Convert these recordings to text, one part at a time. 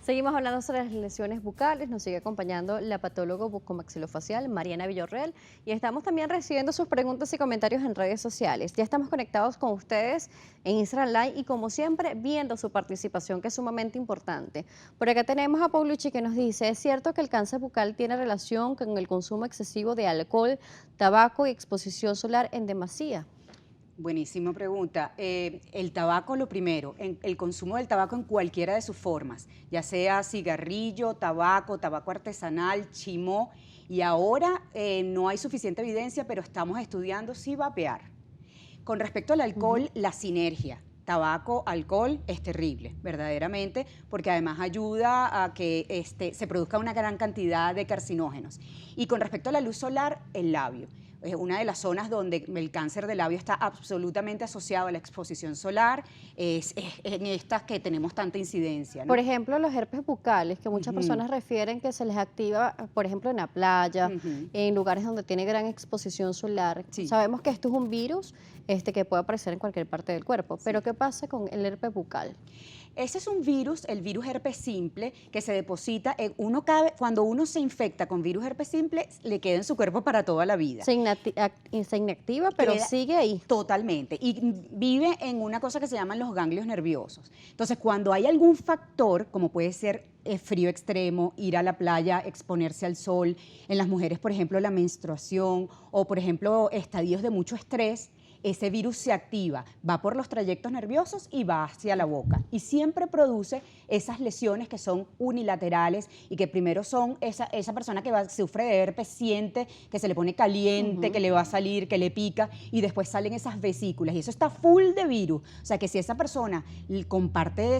Seguimos hablando sobre las lesiones bucales, nos sigue acompañando la patóloga bucomaxilofacial Mariana Villarreal y estamos también recibiendo sus preguntas y comentarios en redes sociales. Ya estamos conectados con ustedes en Instagram Live y como siempre viendo su participación que es sumamente importante. Por acá tenemos a Paulucci que nos dice, ¿es cierto que el cáncer bucal tiene relación con el consumo excesivo de alcohol, tabaco y exposición solar en demasía? Buenísima pregunta. El tabaco, lo primero, el consumo del tabaco en cualquiera de sus formas, ya sea cigarrillo, tabaco artesanal, chimó, y ahora no hay suficiente evidencia, pero estamos estudiando si vapear. Con respecto al alcohol, la sinergia. Tabaco, alcohol es terrible, verdaderamente, porque además ayuda a que se produzca una gran cantidad de carcinógenos. Y con respecto a la luz solar, el labio. Es una de las zonas donde el cáncer de labio está absolutamente asociado a la exposición solar, es en estas que tenemos tanta incidencia, ¿no? Por ejemplo, los herpes bucales, que muchas Ujú, personas refieren que se les activa, por ejemplo, en la playa, ujú. en lugares donde tiene gran exposición solar. Sí, Sabemos que esto es un virus que puede aparecer en cualquier parte del cuerpo, pero sí. ¿qué pasa con el herpes bucal? Ese es un virus, el virus herpes simple, que se deposita en cuando uno se infecta con virus herpes simple, le queda en su cuerpo para toda la vida. Se inactiva, pero Queda sigue ahí. totalmente. Y vive en una cosa que se llaman los ganglios nerviosos. Entonces, cuando hay algún factor, como puede ser frío extremo, ir a la playa, exponerse al sol, en las mujeres, por ejemplo, la menstruación o, por ejemplo, estadios de mucho estrés, ese virus se activa, va por los trayectos nerviosos y va hacia la boca. Y siempre produce esas lesiones que son unilaterales y que primero son esa persona que sufre de herpes, siente que se le pone caliente, que le va a salir, que le pica, y después salen esas vesículas. Y eso está full de virus. O sea que si esa persona comparte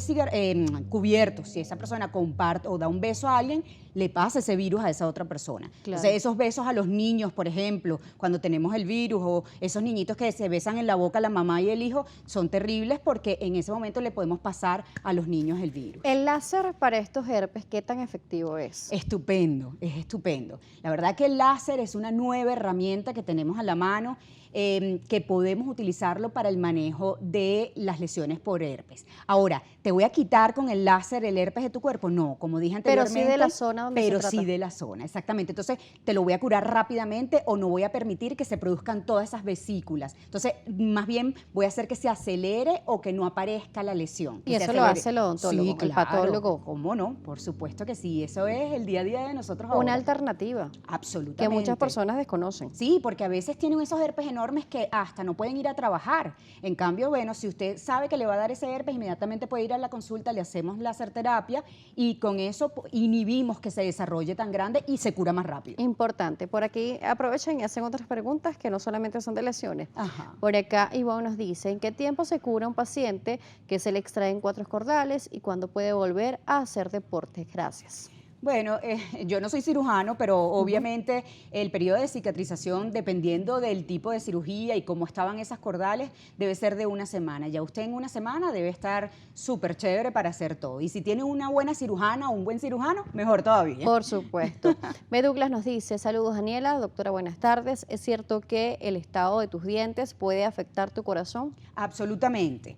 cubiertos, si esa persona comparte o da un beso a alguien, le pasa ese virus a esa otra persona. Claro. Entonces, esos besos a los niños, por ejemplo, cuando tenemos el virus, o esos niñitos que se besan en la boca la mamá y el hijo, son terribles porque en ese momento le podemos pasar a los niños el virus. El láser para estos herpes, ¿qué tan efectivo es? Estupendo, es estupendo. La verdad que el láser es una nueva herramienta que tenemos a la mano, que podemos utilizarlo para el manejo de las lesiones por herpes. Ahora, ¿te voy a quitar con el láser el herpes de tu cuerpo? No, como dije Pero anteriormente. sí de la zona donde se Pero trata. sí de la zona, exactamente. Entonces, te lo voy a curar rápidamente o no voy a permitir que se produzcan todas esas vesículas. Entonces, más bien voy a hacer que se acelere o que no aparezca la lesión. Y eso lo hace el odontólogo, Sí, el claro. patólogo. ¿Cómo no? Por supuesto que sí. Eso es el día a día de nosotros ahora. Una alternativa Absolutamente. que muchas personas desconocen. Sí, porque a veces tienen esos herpes enormes que hasta no pueden ir a trabajar. En cambio, bueno, si usted sabe que le va a dar ese herpes, inmediatamente puede ir a la consulta, le hacemos láser terapia y con eso inhibimos que se desarrolle tan grande y se cura más rápido. Importante. Por aquí aprovechan y hacen otras preguntas que no solamente son de lesiones. Ajá. Por acá Ivonne nos dice, ¿en qué tiempo se cura un paciente que se le extraen 4 cordales y cuándo puede volver a hacer deporte? Gracias. Bueno, yo no soy cirujano, pero obviamente el periodo de cicatrización, dependiendo del tipo de cirugía y cómo estaban esas cordales, debe ser de una semana. Ya usted en una semana debe estar súper chévere para hacer todo. Y si tiene una buena cirujana o un buen cirujano, mejor todavía. Por supuesto. B. Douglas nos dice, saludos Daniela, doctora, buenas tardes. ¿Es cierto que el estado de tus dientes puede afectar tu corazón? Absolutamente.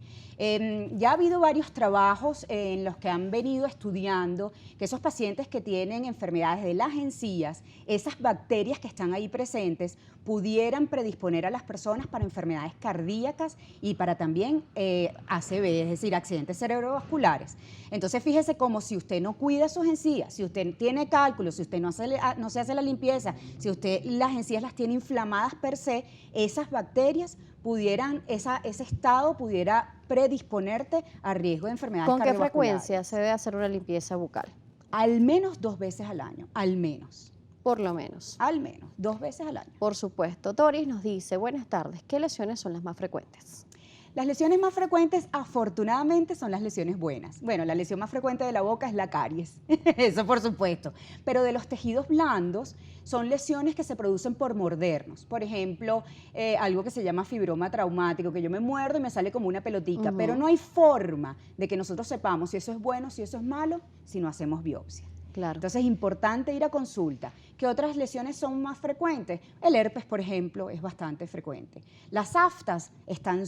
Ya ha habido varios trabajos en los que han venido estudiando que esos pacientes que tienen enfermedades de las encías, esas bacterias que están ahí presentes, pudieran predisponer a las personas para enfermedades cardíacas y para también ACV, es decir, accidentes cerebrovasculares. Entonces, fíjese como si usted no cuida sus encías, si usted tiene cálculos, si usted no se hace la limpieza, si usted las encías las tiene inflamadas per se, esas bacterias ese estado pudiera predisponerte a riesgo de enfermedades ¿Con qué cardiovasculares. frecuencia se debe hacer una limpieza bucal? Al menos 2 veces al año, al menos. Por lo menos. Al menos, 2 veces al año. Por supuesto. Doris nos dice, buenas tardes, ¿qué lesiones son las más frecuentes? Las lesiones más frecuentes, afortunadamente, son las lesiones buenas. Bueno, la lesión más frecuente de la boca es la caries, eso por supuesto. Pero de los tejidos blandos son lesiones que se producen por mordernos. Por ejemplo, algo que se llama fibroma traumático, que yo me muerdo y me sale como una pelotica. Pero no hay forma de que nosotros sepamos si eso es bueno, si eso es malo, si no hacemos biopsia. Claro. Entonces es importante ir a consulta. ¿Qué otras lesiones son más frecuentes? El herpes, por ejemplo, es bastante frecuente. Las aftas están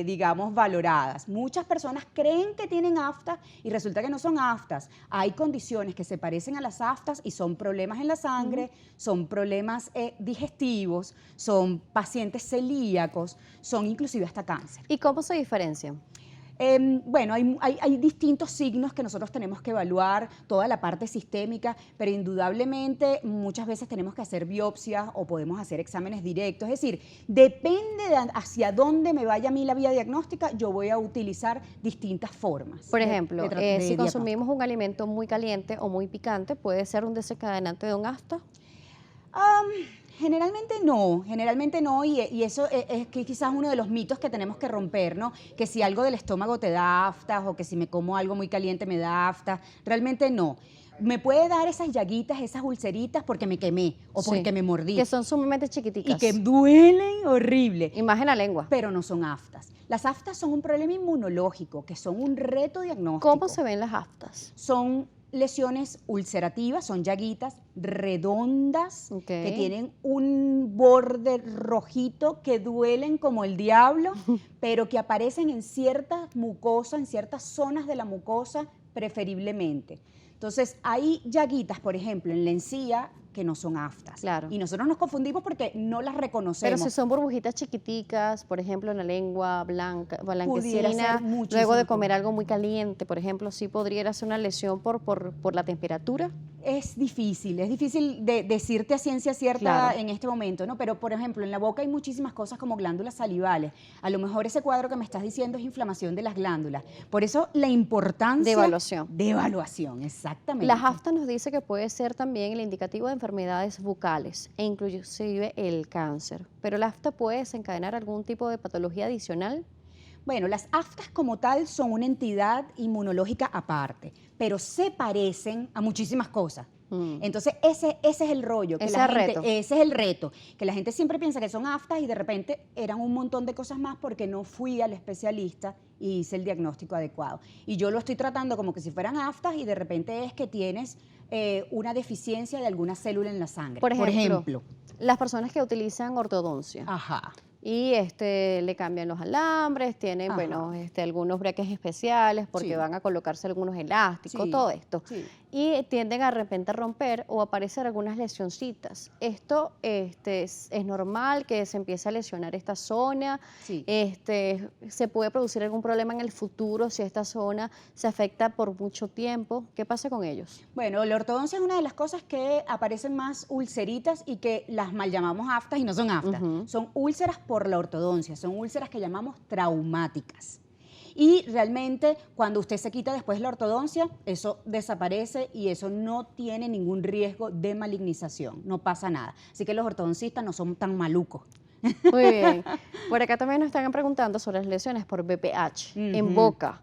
digamos, valoradas. Muchas personas creen que tienen aftas y resulta que no son aftas. Hay condiciones que se parecen a las aftas y son problemas en la sangre, son problemas digestivos, son pacientes celíacos, son inclusive hasta cáncer. ¿Y cómo se diferencian? Bueno, hay distintos signos que nosotros tenemos que evaluar, toda la parte sistémica, pero indudablemente muchas veces tenemos que hacer biopsias o podemos hacer exámenes directos. Es decir, depende de hacia dónde me vaya a mí la vía diagnóstica, yo voy a utilizar distintas formas. Por ejemplo, de si diagnóstico. consumimos un alimento muy caliente o muy picante, ¿puede ser un desencadenante de un afta? Generalmente no, y eso es que quizás uno de los mitos que tenemos que romper, ¿no? Que si algo del estómago te da aftas o que si me como algo muy caliente me da aftas, realmente no. Me puede dar esas llaguitas, esas ulceritas porque me quemé o Sí, porque me mordí que son sumamente y chiquiticas. que duelen horrible, Y más en la lengua. pero no son aftas. Las aftas son un problema inmunológico, que son un reto diagnóstico. ¿Cómo se ven las aftas? Son lesiones ulcerativas, son llaguitas redondas Ok. que tienen un borde rojito que duelen como el diablo, pero que aparecen en ciertas mucosas, en ciertas zonas de la mucosa preferiblemente. Entonces, hay llaguitas, por ejemplo, en la encía que no son aftas. Claro. Y nosotros nos confundimos porque no las Pero reconocemos. si son burbujitas chiquiticas, por ejemplo, en la lengua blanca, Pudiera blanquecina, ser luego muchísimo de comer peor. algo muy caliente, por ejemplo, sí podría ser una lesión por la temperatura. Es difícil de decirte a ciencia cierta Claro. en este momento, ¿no? Pero, por ejemplo, en la boca hay muchísimas cosas como glándulas salivales. A lo mejor ese cuadro que me estás diciendo es inflamación de las glándulas. Por eso la importancia... De evaluación. De evaluación, exactamente. La afta nos dice que puede ser también el indicativo de enfermedades bucales e inclusive el cáncer. Pero la afta puede desencadenar algún tipo de patología adicional. Bueno, las aftas como tal son una entidad inmunológica aparte, pero se parecen a muchísimas cosas. Entonces, ese es el rollo. Que Ese la es el gente, reto. ese es el reto. Que la gente siempre piensa que son aftas y de repente eran un montón de cosas más porque no fui al especialista y hice el diagnóstico adecuado. Y yo lo estoy tratando como que si fueran aftas y de repente es que tienes una deficiencia de alguna célula en la sangre. Por ejemplo, las personas que utilizan ortodoncia. Ajá. Y le cambian los alambres, tienen, Ajá. bueno, algunos brackets especiales porque Sí. van a colocarse algunos elásticos, Sí, todo esto. sí. Y tienden de repente a romper o aparecer algunas lesioncitas. Esto es normal que se empiece a lesionar esta zona. Sí. Se puede producir algún problema en el futuro si esta zona se afecta por mucho tiempo. ¿Qué pasa con ellos? Bueno, la ortodoncia es una de las cosas que aparecen más ulceritas y que las mal llamamos aftas y no son aftas. Ujú. Son úlceras por la ortodoncia, son úlceras que llamamos traumáticas. Y realmente cuando usted se quita después la ortodoncia, eso desaparece y eso no tiene ningún riesgo de malignización, no pasa nada. Así que los ortodoncistas no son tan malucos. Muy bien. Por acá también nos están preguntando sobre las lesiones por BPH en Ujú. boca.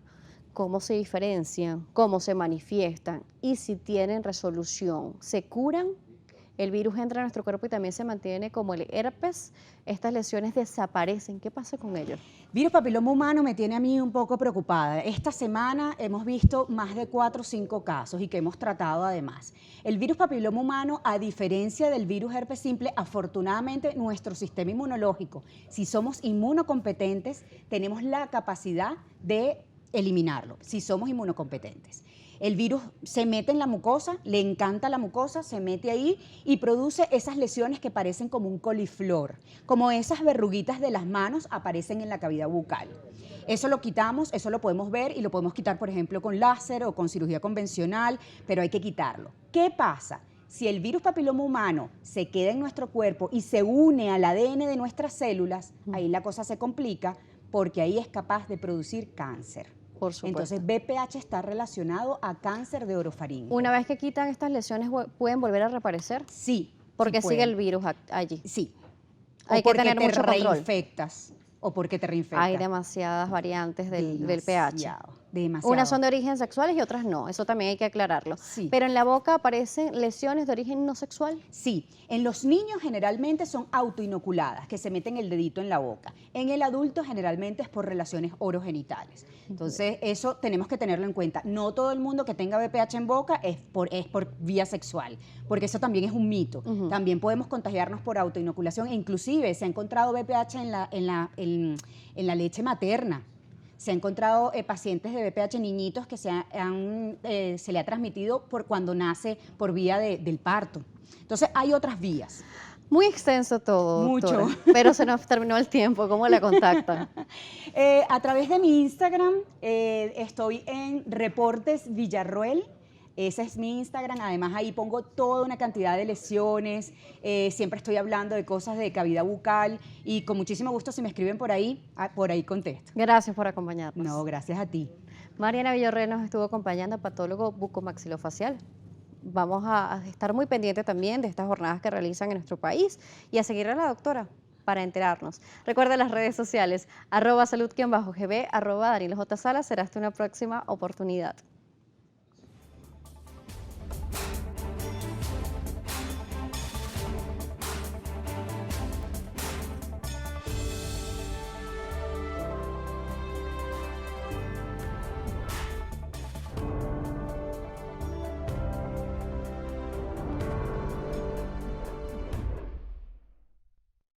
¿Cómo se diferencian? ¿Cómo se manifiestan? Y si tienen resolución. ¿Se curan? El virus entra a nuestro cuerpo y también se mantiene como el herpes. Estas lesiones desaparecen. ¿Qué pasa con ellos? Virus papiloma humano me tiene a mí un poco preocupada. Esta semana hemos visto más de 4 o 5 casos y que hemos tratado además. El virus papiloma humano, a diferencia del virus herpes simple, afortunadamente nuestro sistema inmunológico, si somos inmunocompetentes, tenemos la capacidad de eliminarlo, si somos inmunocompetentes. El virus se mete en la mucosa, le encanta la mucosa, se mete ahí y produce esas lesiones que parecen como un coliflor, como esas verruguitas de las manos aparecen en la cavidad bucal. Eso lo quitamos, eso lo podemos ver y lo podemos quitar, por ejemplo, con láser o con cirugía convencional, pero hay que quitarlo. ¿Qué pasa? Si el virus papiloma humano se queda en nuestro cuerpo y se une al ADN de nuestras células, ahí la cosa se complica porque ahí es capaz de producir cáncer. Por supuesto. Entonces, BPH está relacionado a cáncer de orofaringe. Una vez que quitan estas lesiones, ¿pueden volver a reaparecer? Sí. Porque sí sigue pueden. el virus allí. Sí. Hay o que porque tener te mucho control. reinfectas. O porque te reinfectas. Hay demasiadas variantes del pH. demasiado. Unas son de origen sexuales y otras no, eso también hay que aclararlo. Sí. Pero en la boca aparecen lesiones de origen no sexual. Sí, en los niños generalmente son autoinoculadas, que se meten el dedito en la boca. En el adulto generalmente es por relaciones orogenitales. Entonces, eso tenemos que tenerlo en cuenta. No todo el mundo que tenga BPH en boca es por vía sexual, porque eso también es un mito. También podemos contagiarnos por autoinoculación e inclusive se ha encontrado BPH en la leche materna. Se ha encontrado pacientes de BPH, niñitos que se le ha transmitido por cuando nace por vía del parto. Entonces, hay otras vías. Muy extenso todo, Mucho. doctora, pero se nos terminó el tiempo. ¿Cómo la contactan? A través de mi Instagram, estoy en Reportes Villarroel. Ese es mi Instagram. Además, ahí pongo toda una cantidad de lesiones. Siempre estoy hablando de cosas de cavidad bucal. Y con muchísimo gusto, si me escriben por ahí contesto. Gracias por acompañarnos. No, gracias a ti. Mariana Villarreal nos estuvo acompañando, patólogo bucomaxilofacial. Vamos a estar muy pendientes también de estas jornadas que realizan en nuestro país y a seguir a la doctora para enterarnos. Recuerda las redes sociales, @salud_gb, @DanielJSalas. Será hasta una próxima oportunidad.